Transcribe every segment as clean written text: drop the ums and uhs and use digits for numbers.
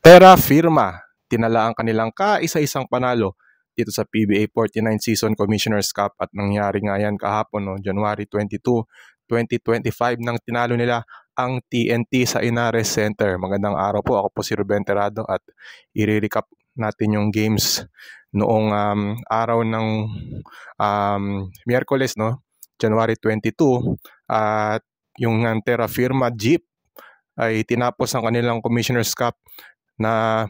Terra Firma, tinala ang kanilang kaisa-isang panalo dito sa PBA 49 Season Commissioner's Cup at nangyari nga yan kahapon, January 22, 2025 nang tinalo nila ang TNT sa Inares Center. Magandang araw po, ako po si Ruben Terrado at i-recap natin yung games noong araw ng Miyerkules, January 22, at yung Terra Firma Jeep ay tinapos ang kanilang Commissioner's Cup na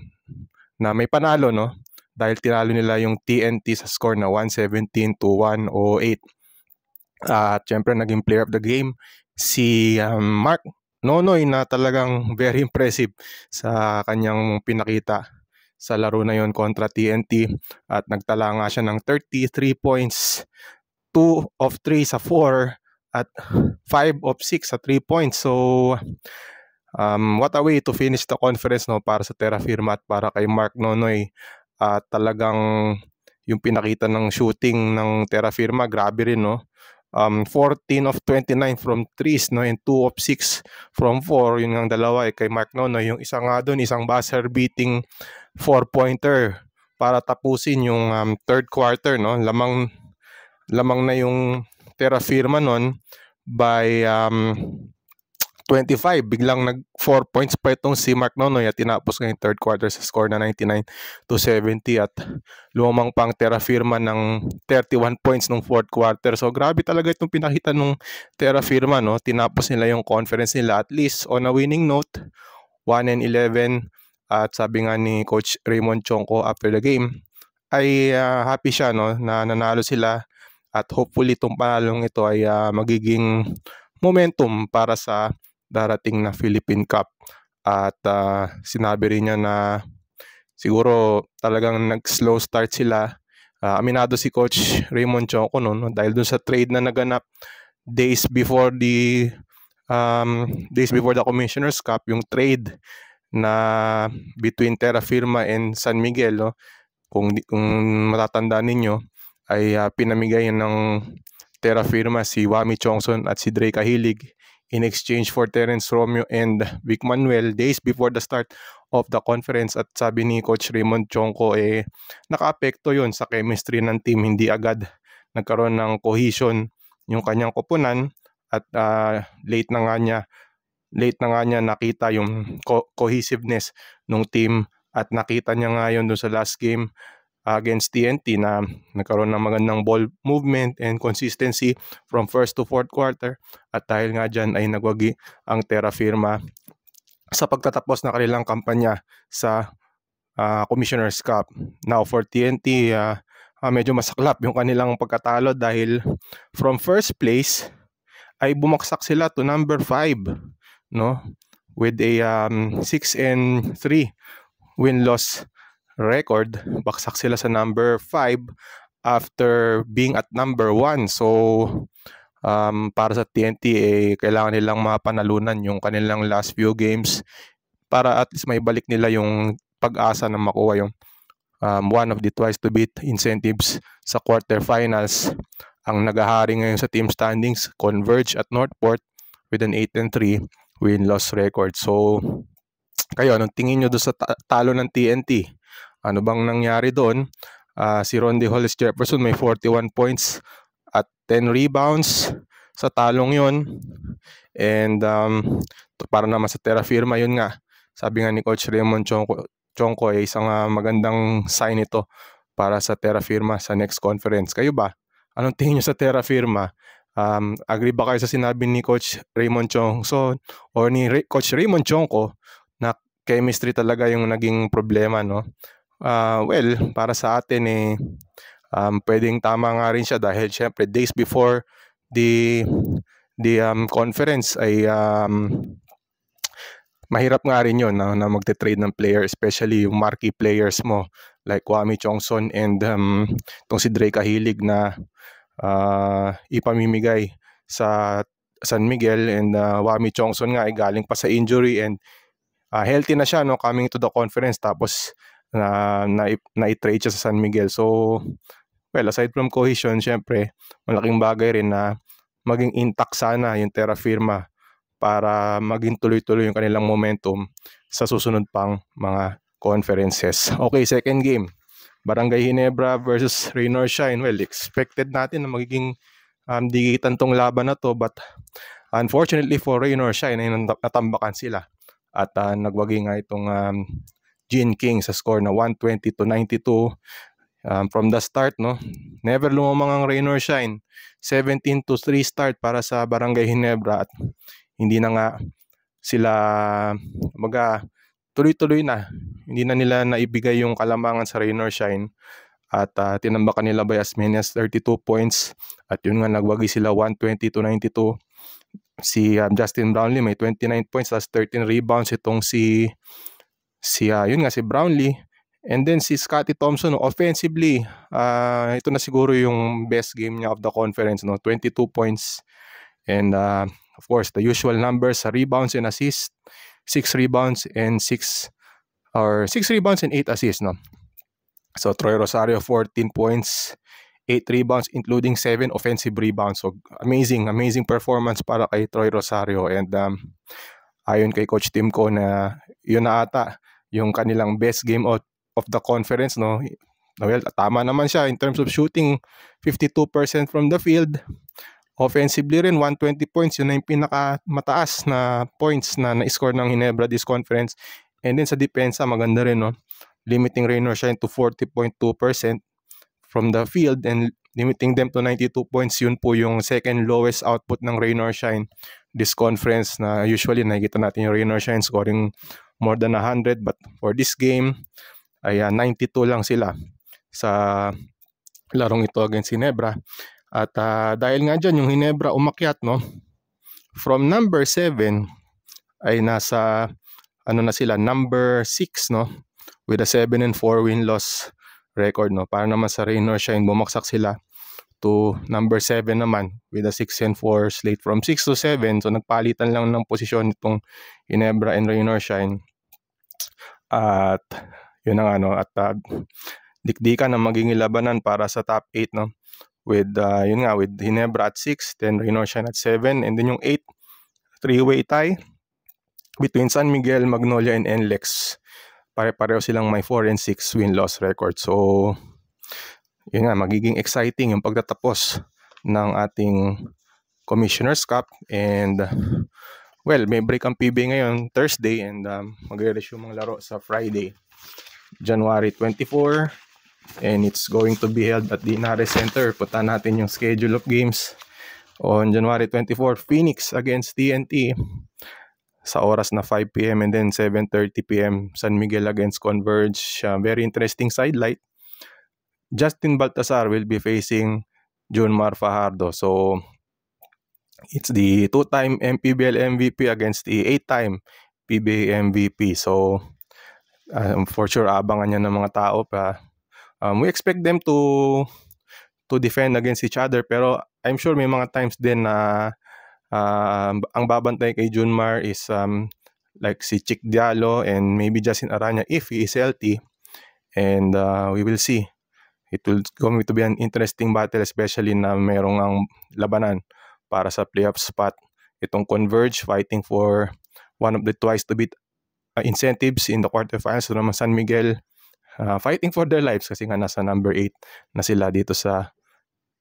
may panalo, dahil tinalo nila yung TNT sa score na 117-108. At syempre naging player of the game si Mark Nonoy, na talagang very impressive sa kanyang pinakita sa laro na yon kontra TNT, at nagtala nga siya ng 33 points, 2 of 3 sa 4 at 5 of 6 sa 3 points. So what a way to finish the conference, para sa Terra Firma at para kay Mark Nonoy. Talagang yung pinakita ng shooting ng Terra Firma, grabe rin, 14 of 29 from 3s, and 2 of 6 from 4. Yun ang dalawa kay Mark Nonoy. Yung isa nga doon, isang buzzer beating 4-pointer para tapusin yung third quarter, lamang na yung Terra Firma noon by 25. Biglang nag 4 points pa itong si Mark Nonoy at tinapos ngayong third quarter sa score na 99-70, at lumamang pang Terra Firma ng 31 points nung fourth quarter. So grabe talaga itong pinakita nung Terra Firma, tinapos nila yung conference nila at least on a winning note, 1-11. At sabi nga ni Coach Raymond Chongco after the game ay happy siya, na nanalo sila, at hopefully itong panalong ito ay magiging momentum para sa darating na Philippine Cup. At sinabi rin niya na siguro talagang nag-slow start sila. Aminado si Coach Raymond Chongco dahil dun sa trade na naganap days before the Commissioner's Cup, yung trade na between Terra Firma and San Miguel, kung matatandaan ninyo, ay pinamigay ng Terra Firma si Wami Chongson at si Dre Cahilig in exchange for Terence Romeo and Vic Manuel days before the start of the conference. At sabi ni Coach Raymond Chongco, naka-apekto yun sa chemistry ng team. Hindi agad nagkaroon ng cohesion yung kanyang koponan, at late na nga niya nakita yung cohesiveness ng team, at nakita niya nga yun doon sa last game against TNT na nagkaroon ng magandang ball movement and consistency from first to fourth quarter. At dahil nga dyan ay nagwagi ang Terra Firma sa pagtatapos na kanilang kampanya sa Commissioner's Cup. Now for TNT, medyo masaklap yung kanilang pagkatalo dahil from first place ay bumagsak sila to number 5, with a 6-3 win-loss record. Baksak sila sa number 5 after being at number 1. So para sa TNT, kailangan nilang mapanalunan yung kanilang last few games para at least may balik nila yung pag-asa na makuha yung one of the twice to beat incentives sa quarterfinals. Ang nagahari ngayon sa team standings, Converge at Northport with an 8-3 win-loss record. So kayo, anong tingin nyo doon sa talo ng TNT? Ano bang nangyari doon? Si Ronde Hollis Jefferson may 41 points at 10 rebounds sa talong yon. And para naman sa Terra Firma, yun nga, sabi nga ni Coach Raymond Chongco, isang magandang sign ito para sa Terra Firma sa next conference. Kayo ba? Anong tingin nyo sa Terra Firma? Agree ba kayo sa sinabi ni Coach Raymond Chongco o ni Coach Raymond Chongco na chemistry talaga yung naging problema, well, para sa atin pwedeng tama nga rin siya dahil syempre days before the conference ay mahirap nga rin yun na magte-trade ng player, especially yung marquee players mo like Wami Chongson and itong si Dre Cahilig na ipamimigay sa San Miguel. And Wami Chongson nga ay galing pa sa injury and healthy na siya, coming to the conference, tapos na-trade siya sa San Miguel. So well, aside from cohesion, syempre malaking bagay rin na maging intact sana yung Terra Firma para maging tuloy-tuloy yung kanilang momentum sa susunod pang mga conferences. Okay, second game. Barangay Ginebra versus Rain or Shine. Well, expected natin na magiging digitan tong laban na to, but unfortunately for Rain or Shine ay natambakan sila at nagwagi nga itong Gene King sa score na 120-92. From the start, no, never lumamang ang Rain or Shine. 17-3 start para sa Barangay Ginebra at hindi na nga sila tuloy-tuloy na. Hindi na nila naibigay yung kalamangan sa Rain or Shine at tinambakan nila by as many as 32 points at yun nga nagwagi sila 120-92. Si Justin Brownlee may 29 points plus 13 rebounds. Itong si Brownlee. And then si Scottie Thompson, offensively, ito na siguro yung best game niya of the conference, no? 22 points. And of course, the usual numbers sa rebounds and assists, 6 rebounds and 8 assists, no? So Troy Rosario 14 points, 8 rebounds including 7 offensive rebounds. So amazing performance para kay Troy Rosario, and ayon kay Coach Tim ko na yun na ata yung kanilang best game of the conference, no? Well, tama naman siya in terms of shooting, 52% from the field. Offensively rin, 120 points. Yun na yung pinakamataas na points na na-score ng Ginebra this conference. And then sa depensa, maganda rin, no? Limiting Rain or Shine to 40.2% from the field and limiting them to 92 points. Yun po yung second lowest output ng Rain or Shine this conference, na usually nakikita natin yung Rain or Shine scoring more than 100. But for this game, ay 92 lang sila sa larong ito against Ginebra. At dahil nga dyan, yung Ginebra umakyat, no? From number 7 ay nasa na sila, number 6, no? With a 7-4 win-loss record, no? Para naman sa Rain or Shine, bumagsak sila to number 7 naman with a 6-4 slate. From 6 to 7, so nagpalitan lang ng posisyon itong Ginebra and Rain or Shine. At yun na nga, no? At dikdikan na magiging labanan para sa top 8, no? With with Ginebra at 6, then Rain or Shine at 7, and then yung 8, 3-way tie between San Miguel, Magnolia, and NLEX. Pare-pareho silang may 4-6 win-loss record. So yun nga, magiging exciting yung pagtatapos ng ating Commissioner's Cup. And well, may break ang PBA ngayon Thursday, and magre-resume ang laro sa Friday, January 24, and it's going to be held at the Inares Center. Puntahan natin yung schedule of games. On January 24, Phoenix against TNT sa oras na 5 p.m. and then 7:30 p.m. San Miguel against Converge. Very interesting sidelight. Justin Baltasar will be facing Junmar Fajardo. So it's the 2-time MPBL MVP against the 8-time PBA MVP. So for sure, abangan niya ng mga tao pa. We expect them to defend against each other, pero I'm sure may mga times din na ang babantay kay Junmar is like si Chick Diallo and maybe Justin Aranya if he is healthy. And we will see. It will going to be an interesting battle, especially na merong ang labanan para sa playoff spot. Itong Converge fighting for one of the twice to beat incentives in the quarterfinals. So naman San Miguel fighting for their lives kasi nga nasa number 8 na sila dito sa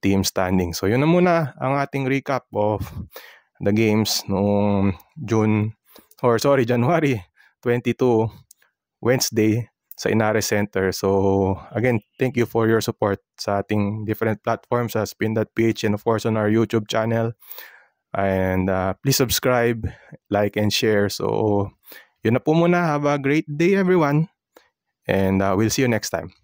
team standing. So yun na muna ang ating recap of the games noong January 22, Wednesday sa Inares Center. So again, thank you for your support sa ating different platforms sa Spin.ph and of course on our YouTube channel. And please subscribe, like, and share. So yun na po muna. Have a great day everyone. And we'll see you next time.